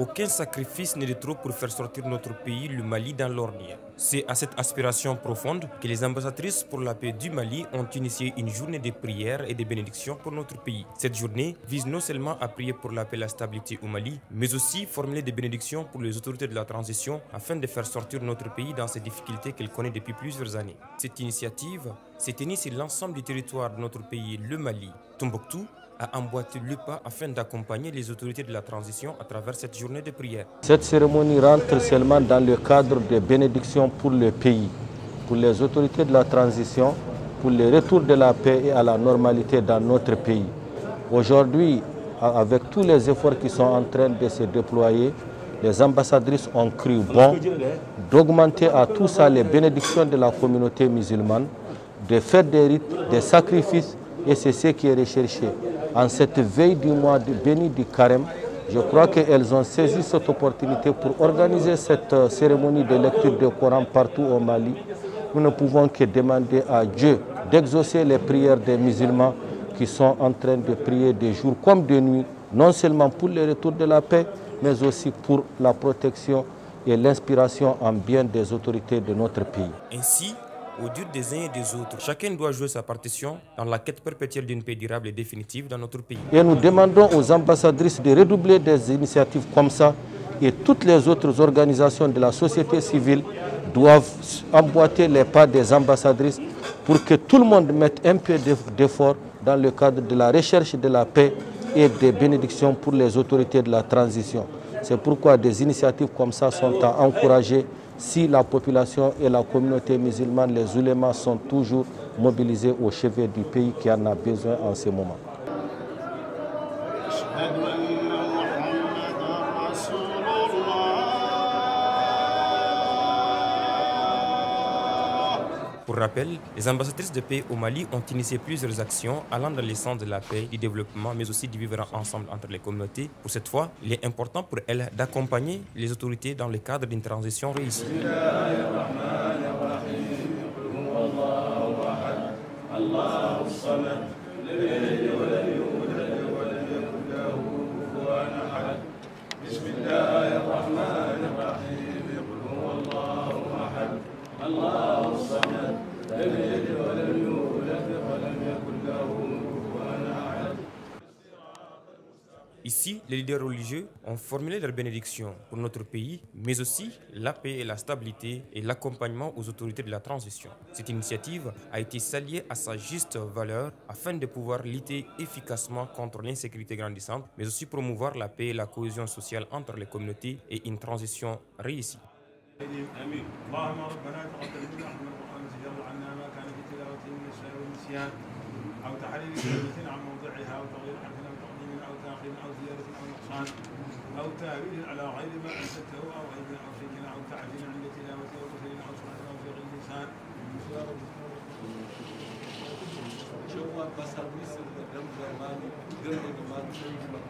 Aucun sacrifice n'est de trop pour faire sortir notre pays, le Mali, dans l'ornière. C'est à cette aspiration profonde que les ambassadrices pour la paix du Mali ont initié une journée de prière et de bénédiction pour notre pays. Cette journée vise non seulement à prier pour la paix et la stabilité au Mali, mais aussi formuler des bénédictions pour les autorités de la transition afin de faire sortir notre pays dans ces difficultés qu'il connaît depuis plusieurs années. Cette initiative s'est tenue sur l'ensemble du territoire de notre pays, le Mali. Tombouctou a emboîté le pas afin d'accompagner les autorités de la transition à travers cette journée de prière. Cette cérémonie rentre seulement dans le cadre des bénédictions pour le pays, pour les autorités de la transition, pour le retour de la paix et à la normalité dans notre pays. Aujourd'hui, avec tous les efforts qui sont en train de se déployer, les ambassadrices ont cru bon d'augmenter à tout ça les bénédictions de la communauté musulmane, de faire des rites, des sacrifices, et c'est ce qui est recherché. En cette veille du mois béni du Carême, je crois qu'elles ont saisi cette opportunité pour organiser cette cérémonie de lecture du Coran partout au Mali. Nous ne pouvons que demander à Dieu d'exaucer les prières des musulmans qui sont en train de prier de jour comme de nuit, non seulement pour le retour de la paix, mais aussi pour la protection et l'inspiration en bien des autorités de notre pays. Ainsi, au dur des uns et des autres, chacun doit jouer sa partition dans la quête perpétuelle d'une paix durable et définitive dans notre pays. Et nous demandons aux ambassadrices de redoubler des initiatives comme ça, et toutes les autres organisations de la société civile doivent emboîter les pas des ambassadrices pour que tout le monde mette un peu d'effort dans le cadre de la recherche de la paix et des bénédictions pour les autorités de la transition. C'est pourquoi des initiatives comme ça sont à encourager si la population et la communauté musulmane, les ulémas, sont toujours mobilisés au chevet du pays qui en a besoin en ce moment. Pour rappel, les ambassadrices de paix au Mali ont initié plusieurs actions allant dans le sens de la paix, du développement, mais aussi du vivre ensemble entre les communautés. Pour cette fois, il est important pour elles d'accompagner les autorités dans le cadre d'une transition réussie. Ici, les leaders religieux ont formulé leurs bénédictions pour notre pays, mais aussi la paix et la stabilité et l'accompagnement aux autorités de la transition. Cette initiative a été saluée à sa juste valeur afin de pouvoir lutter efficacement contre l'insécurité grandissante, mais aussi promouvoir la paix et la cohésion sociale entre les communautés et une transition réussie. أو تحرير كلمة عن موضعها أو تغيير حرف أو تقديم أو تأخير أو زيادة أو نقصان أو تأويل على غير ما أنزلته أو عيب أو شك أو تعديل عند تلاوة أو تسليم أو سمع أو شيخ اللسان. شو بس الرئيس الجنب مالي جنب مالي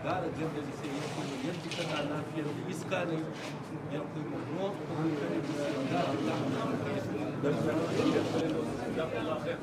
قال جنب لسه يمكن يمكن كان في الرئيس كان يمكن مجموع جزاك الله خير.